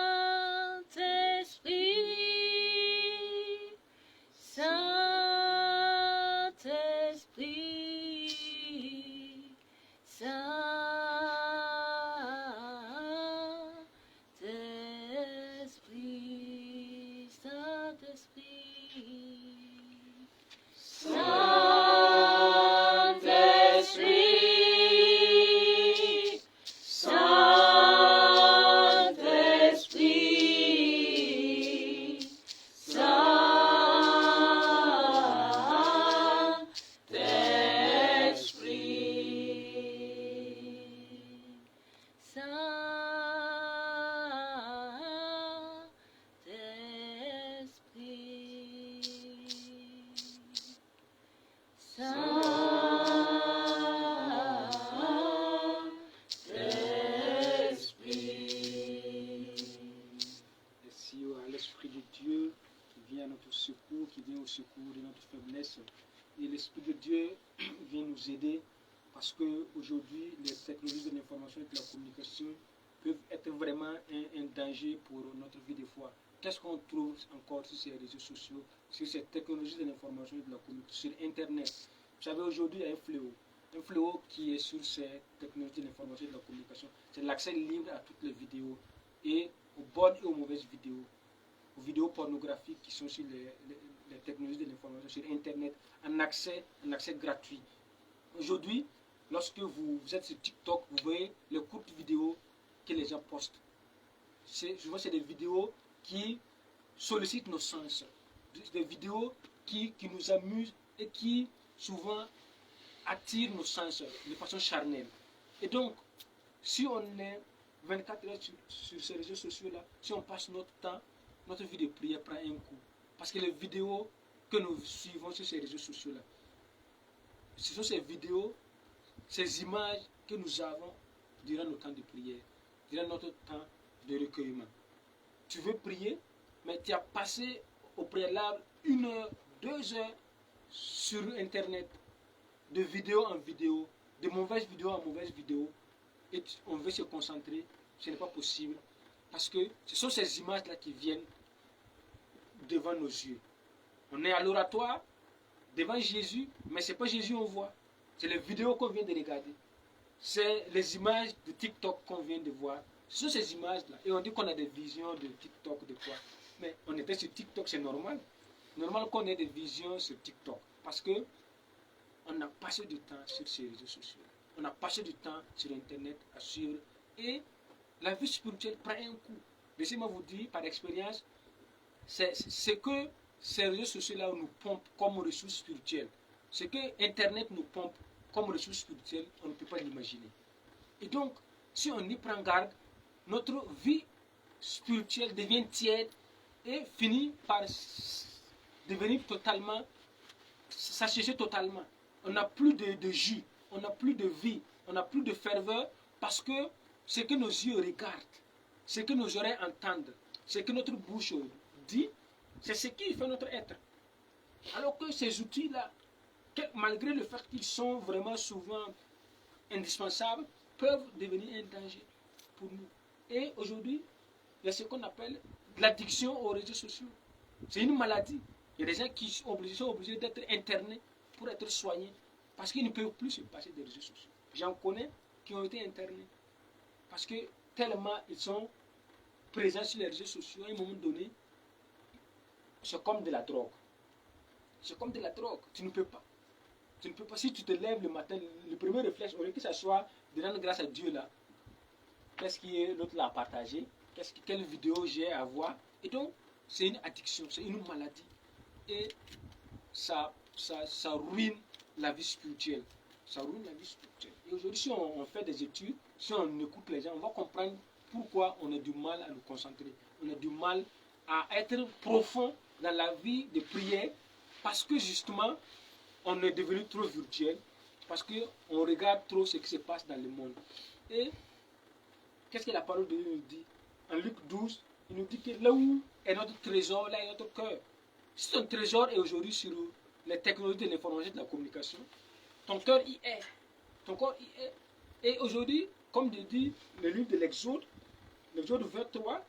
Saint-Esprit, Merci à l'Esprit de Dieu qui vient à notre secours, qui vient au secours de notre faiblesse. Et l'Esprit de Dieu vient nous aider parce qu'aujourd'hui, les technologies de l'information et de la communication peuvent être vraiment un danger pour notre vie de foi. Qu'est-ce qu'on trouve encore sur ces réseaux sociaux, sur ces technologies de l'information et de la communication, sur Internet? Vous savez, aujourd'hui, il y a un fléau. Un fléau qui est sur ces technologies de l'information et de la communication. C'est l'accès libre à toutes les vidéos et aux bonnes et aux mauvaises vidéos. Aux vidéos pornographiques qui sont sur les technologies de l'information, sur Internet, en accès gratuit. Aujourd'hui, lorsque vous êtes sur TikTok, vous voyez les courtes vidéos que les gens postent. Souvent, c'est des vidéos qui sollicitent nos sens. Des vidéos qui nous amusent et qui souvent attire nos sens de façon charnelle. Et donc, si on est 24 heures sur ces réseaux sociaux-là, si on passe notre temps, notre vie de prière prend un coup. Parce que les vidéos que nous suivons sur ces réseaux sociaux-là, ce sont ces vidéos, ces images que nous avons durant nos temps de prière, durant notre temps de recueillement. Tu veux prier, mais tu as passé au préalable 1 heure, 2 heures sur Internet, de vidéo en vidéo, de mauvaise vidéo en mauvaise vidéo, et on veut se concentrer, ce n'est pas possible, parce que ce sont ces images-là qui viennent devant nos yeux. On est à l'oratoire, devant Jésus, mais ce n'est pas Jésus qu'on voit, c'est les vidéos qu'on vient de regarder, c'est les images de TikTok qu'on vient de voir. Ce sont ces images-là, et on dit qu'on a des visions de TikTok, de quoi, mais on était sur TikTok, c'est normal. Normal qu'on ait des visions sur TikTok, parce que on a passé du temps sur ces réseaux sociaux. On a passé du temps sur Internet à suivre. Et la vie spirituelle prend un coup. Laissez-moi vous dire, par expérience, c'est ce que ces réseaux sociaux-là nous pompent comme ressources spirituelles. Ce que Internet nous pompe comme ressources spirituelles, on ne peut pas l'imaginer. Et donc, si on y prend garde, notre vie spirituelle devient tiède et finit par devenir totalement, s'assécher totalement. On n'a plus de jus, on n'a plus de vie, on n'a plus de ferveur, parce que ce que nos yeux regardent, ce que nos oreilles entendent, ce que notre bouche dit, c'est ce qui fait notre être. Alors que ces outils-là, malgré le fait qu'ils sont vraiment souvent indispensables, peuvent devenir un danger pour nous. Et aujourd'hui, il y a ce qu'on appelle l'addiction aux réseaux sociaux. C'est une maladie. Il y a des gens qui sont obligés d'être internés pour être soignés, parce qu'ils ne peuvent plus se passer des réseaux sociaux. J'en connais qui ont été internés, parce que tellement ils sont présents sur les réseaux sociaux, à un moment donné, c'est comme de la drogue. C'est comme de la drogue. Tu ne peux pas. Tu ne peux pas. Si tu te lèves le matin, le premier réflexe, au lieu que ça soit de rendre grâce à Dieu là, qu'est-ce que l'autre l'a partagé, quelle vidéo j'ai à voir. Et donc, c'est une addiction, c'est une maladie. Et ça ruine la vie spirituelle. Ça ruine la vie spirituelle. Et aujourd'hui, si on fait des études, si on écoute les gens, on va comprendre pourquoi on a du mal à nous concentrer. On a du mal à être profond dans la vie de prière, parce que justement, on est devenu trop virtuel, parce qu'on regarde trop ce qui se passe dans le monde. Et qu'est-ce que la parole de Dieu nous dit? En Luc 12, il nous dit que là où est notre trésor, là est notre cœur. Si ton trésor est aujourd'hui sur les technologies de l'information et de la communication, ton cœur y est. Ton corps y est. Et aujourd'hui, comme dit le livre de l'Exode 23,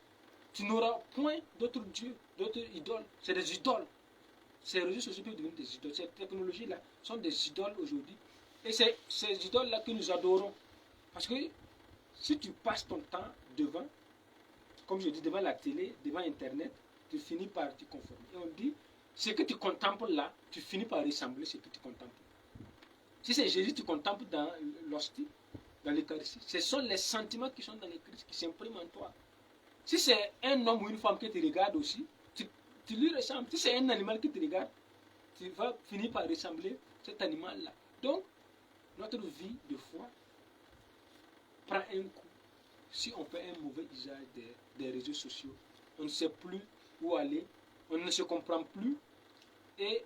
tu n'auras point d'autres dieux, d'autres idoles. C'est des idoles. Ces réseaux sociaux peuvent devenir des idoles. Ces technologies-là sont des idoles aujourd'hui. Et c'est ces idoles-là que nous adorons. Parce que si tu passes ton temps devant, comme je dis, devant la télé, devant Internet, tu finis par t'y conformer. Et on dit, ce que tu contemples là, tu finis par ressembler à ce que tu contemples. Si c'est Jésus, tu contemples dans l'hostie, dans l'Eucharistie. Ce sont les sentiments qui sont dans l'Église qui s'impriment en toi. Si c'est un homme ou une femme qui te regarde aussi, tu lui ressembles. Si c'est un animal qui te regarde, tu vas finir par ressembler à cet animal-là. Donc, notre vie de foi prend un coup si on fait un mauvais usage des réseaux sociaux. On ne sait plus où aller, on ne se comprend plus et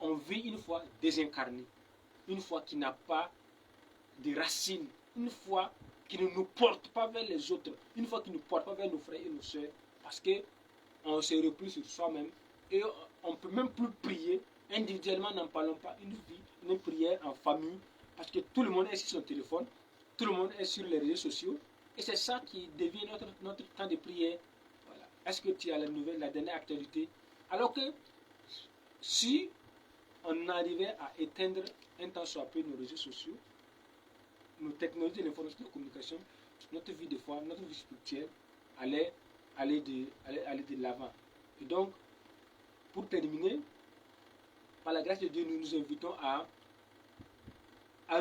on vit une foi désincarnée, une foi qui n'a pas de racines, une foi qui ne nous porte pas vers les autres, une foi qui ne nous porte pas vers nos frères et nos soeurs, parce qu'on se replie sur soi-même et on ne peut même plus prier individuellement, n'en parlons pas, une prière en famille, parce que tout le monde est sur son téléphone, tout le monde est sur les réseaux sociaux, et c'est ça qui devient notre temps de prière. Voilà. Est-ce que tu as la nouvelle, la dernière actualité? Alors que si on arrivait à éteindre un temps soit peu nos réseaux sociaux, nos technologies de l'information et de la communication, notre vie de foi, notre vie spirituelle allait aller de l'avant. Et donc, pour terminer, par la grâce de Dieu, nous nous invitons à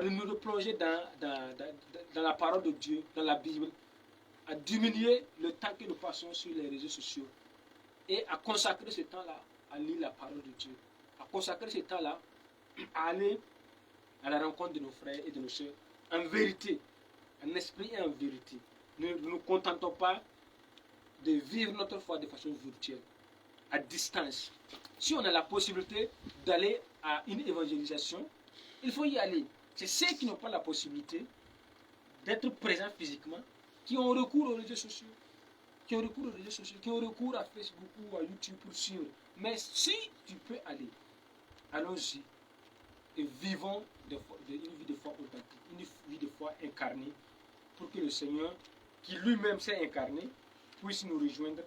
nous replonger dans la parole de Dieu, dans la Bible, à diminuer le temps que nous passons sur les réseaux sociaux et à consacrer ce temps-là à lire la parole de Dieu, à consacrer ce temps-là à aller à la rencontre de nos frères et de nos sœurs en vérité, en esprit et en vérité. Ne nous contentons pas de vivre notre foi de façon virtuelle, à distance. Si on a la possibilité d'aller à une évangélisation, il faut y aller. C'est ceux qui n'ont pas la possibilité d'être présents physiquement, qui ont recours aux réseaux sociaux, qui ont recours à Facebook ou à YouTube pour suivre. Mais si tu peux aller, allons-y et vivons une vie de foi authentique, une vie de foi incarnée, pour que le Seigneur, qui lui-même s'est incarné, puisse nous rejoindre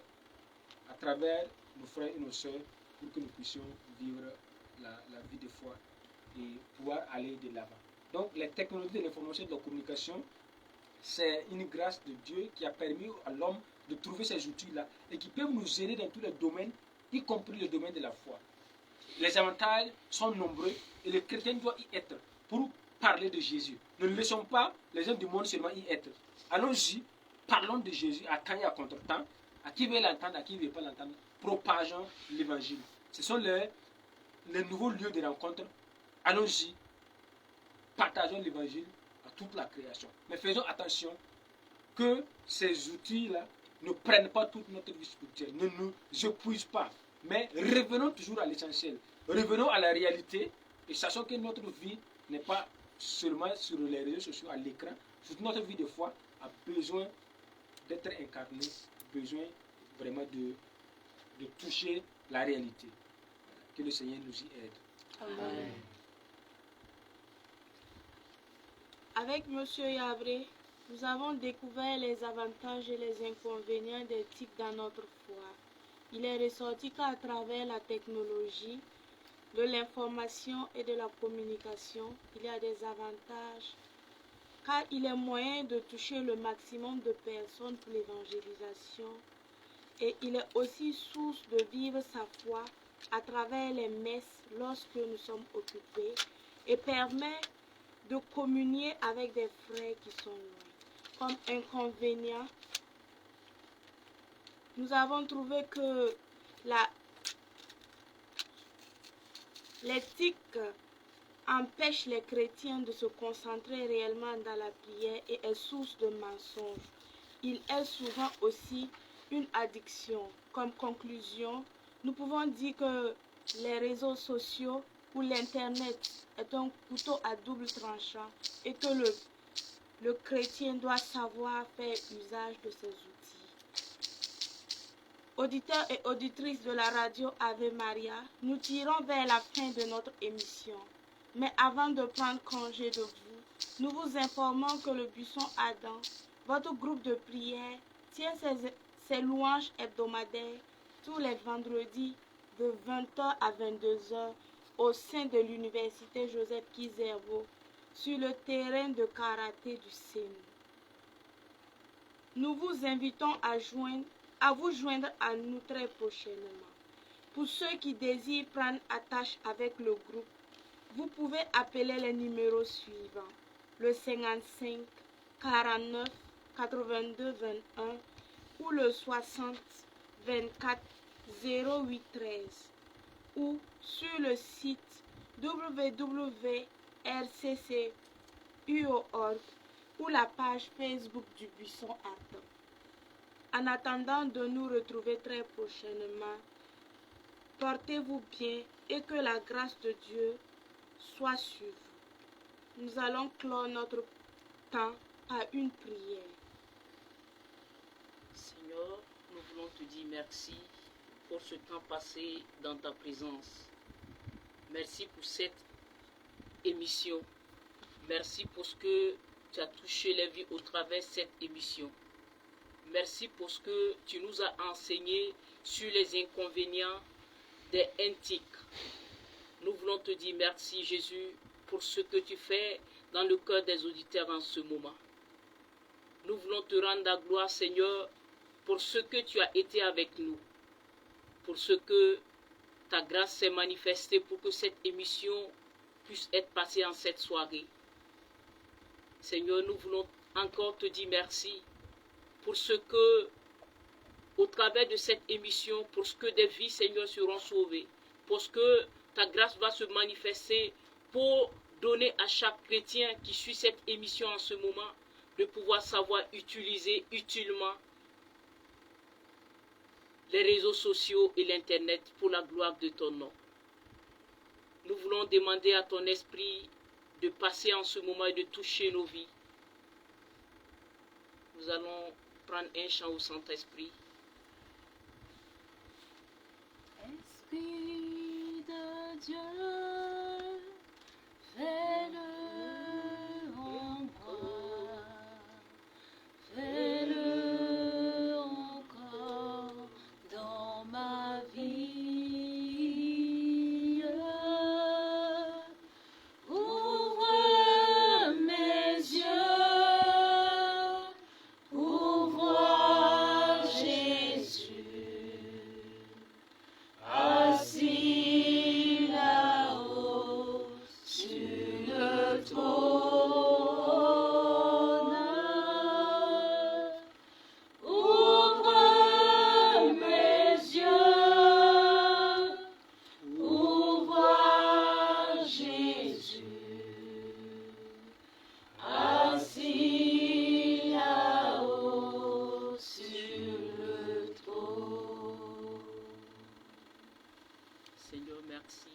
à travers nos frères et nos sœurs, pour que nous puissions vivre la vie de foi et pouvoir aller de l'avant. Donc les technologies de l'information et de la communication, c'est une grâce de Dieu qui a permis à l'homme de trouver ces outils-là et qui peuvent nous aider dans tous les domaines, y compris le domaine de la foi. Les avantages sont nombreux et le chrétien doit y être pour parler de Jésus. Ne laissons pas les gens du monde seulement y être. Allons-y, parlons de Jésus à temps et à contre-temps, à qui veut l'entendre, à qui ne veut pas l'entendre, propageons l'évangile. Ce sont les nouveaux lieux de rencontre. Allons-y, partageons l'évangile à toute la création. Mais faisons attention que ces outils-là ne prennent pas toute notre vie spirituelle, ne nous épuisent pas. Mais revenons toujours à l'essentiel. Revenons à la réalité et sachons que notre vie n'est pas seulement sur les réseaux sociaux, à l'écran. Toute notre vie de foi a besoin d'être incarnée, besoin vraiment de toucher la réalité. Que le Seigneur nous y aide. Amen. Avec M. Yabré, nous avons découvert les avantages et les inconvénients d'éthique dans notre foi. Il est ressorti qu'à travers la technologie, de l'information et de la communication, il y a des avantages, car il est moyen de toucher le maximum de personnes pour l'évangélisation. Et il est aussi source de vivre sa foi à travers les messes lorsque nous sommes occupés et permet de communier avec des frères qui sont loin. Comme inconvénient, nous avons trouvé que l'éthique empêche les chrétiens de se concentrer réellement dans la prière et est source de mensonges. Il est souvent aussi une addiction. Comme conclusion, nous pouvons dire que les réseaux sociaux ou l'Internet est un couteau à double tranchant et que le chrétien doit savoir faire usage de ces outils. Auditeurs et auditrices de la radio Ave Maria, nous tirons vers la fin de notre émission. Mais avant de prendre congé de vous, nous vous informons que le Buisson Adam, votre groupe de prière, tient ses louanges hebdomadaires tous les vendredis de 20h à 22h au sein de l'université Joseph Kizerbo sur le terrain de karaté du Sénou. Nous vous invitons à vous joindre à nous très prochainement. Pour ceux qui désirent prendre attache avec le groupe, vous pouvez appeler les numéros suivants, le 55 49 82 21 ou le 60 24 08 13 ou sur le site www.rccu.org ou la page Facebook du Buisson Ardent. En attendant de nous retrouver très prochainement, portez-vous bien et que la grâce de Dieu soit sur vous. Nous allons clore notre temps par une prière. Seigneur, nous voulons te dire merci pour ce temps passé dans ta présence. Merci pour cette émission. Merci pour ce que tu as touché les vies au travers de cette émission. Merci pour ce que tu nous as enseigné sur les inconvénients des NTIC. Nous voulons te dire merci, Jésus, pour ce que tu fais dans le cœur des auditeurs en ce moment. Nous voulons te rendre la gloire, Seigneur, pour ce que tu as été avec nous, pour ce que ta grâce s'est manifestée pour que cette émission puisse être passée en cette soirée. Seigneur, nous voulons encore te dire merci pour ce que, au travers de cette émission, pour ce que des vies, Seigneur, seront sauvées, pour ce que ta grâce va se manifester pour donner à chaque chrétien qui suit cette émission en ce moment de pouvoir savoir utiliser utilement les réseaux sociaux et l'Internet pour la gloire de ton nom. Nous voulons demander à ton esprit de passer en ce moment et de toucher nos vies. Nous allons prendre un chant au Saint-Esprit. Esprit de Dieu, fais-le en moi, fais-le encore dans ma vie. Ouvre mes yeux pour voir Jésus assis là-haut sur le trône. Ouvre mes yeux pour voir Jésus assis là-haut sur le trône. Seigneur, merci.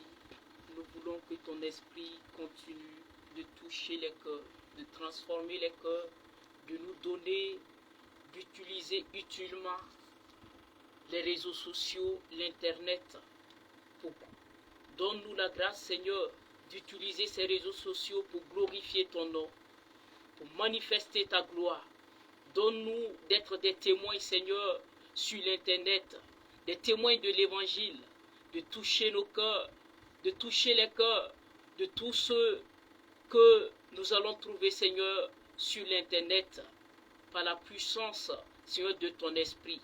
Nous voulons que ton esprit continue de toucher les cœurs, de transformer les cœurs, de nous donner, d'utiliser utilement les réseaux sociaux, l'Internet. Donne-nous la grâce, Seigneur, d'utiliser ces réseaux sociaux pour glorifier ton nom, pour manifester ta gloire. Donne-nous d'être des témoins, Seigneur, sur l'Internet, des témoins de l'Évangile, de toucher nos cœurs, de toucher les cœurs de tous ceux que nous allons trouver, Seigneur, sur l'Internet, par la puissance, Seigneur, de ton esprit.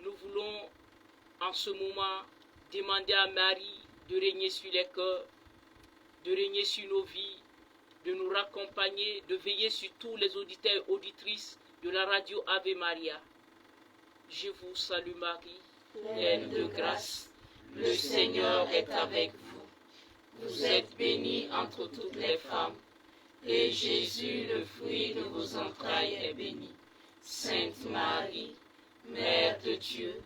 Nous voulons, en ce moment, demander à Marie de régner sur les cœurs, de régner sur nos vies, de nous raccompagner, de veiller sur tous les auditeurs et auditrices de la radio Ave Maria. Je vous salue Marie, Pleine de grâce, le Seigneur est avec vous. Vous êtes bénie entre toutes les femmes, et Jésus, le fruit de vos entrailles, est béni. Sainte Marie, Mère de Dieu,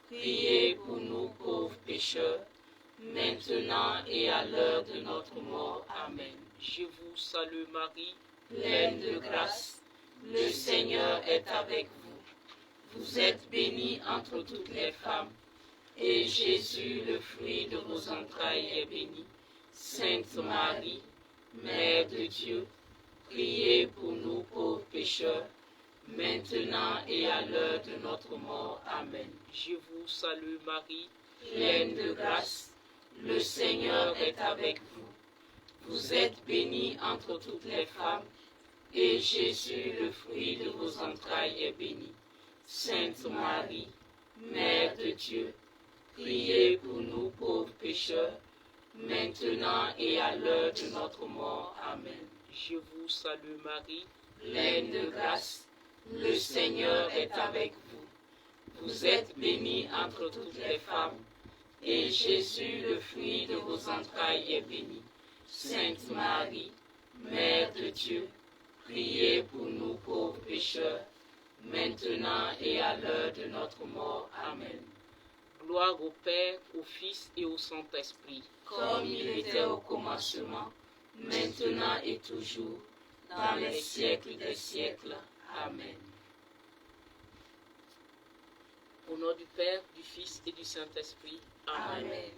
priez pour nous pauvres pécheurs, maintenant et à l'heure de notre mort. Amen. Je vous salue Marie, Pleine de grâce, le Seigneur est avec vous. Vous êtes bénie entre toutes les femmes, et Jésus, le fruit de vos entrailles, est béni. Sainte Marie, Mère de Dieu, priez pour nous pauvres pécheurs, maintenant et à l'heure de notre mort. Amen. je vous salue Marie, Pleine de grâce, le Seigneur est avec vous. Vous êtes bénie entre toutes les femmes, et Jésus, le fruit de vos entrailles, est béni. Sainte Marie, Mère de Dieu, priez pour nous pauvres pécheurs, maintenant et à l'heure de notre mort. Amen. je vous salue Marie, Pleine de grâce, le Seigneur est avec vous. Vous êtes bénie entre toutes les femmes, et Jésus, le fruit de vos entrailles, est béni. Sainte Marie, Mère de Dieu, priez pour nous pauvres pécheurs, maintenant et à l'heure de notre mort. Amen. gloire au Père, au Fils et au Saint-Esprit. Comme il était au commencement, maintenant et toujours, dans les siècles des siècles. Amen. Au nom du Père, du Fils et du Saint-Esprit. Amen. Amen.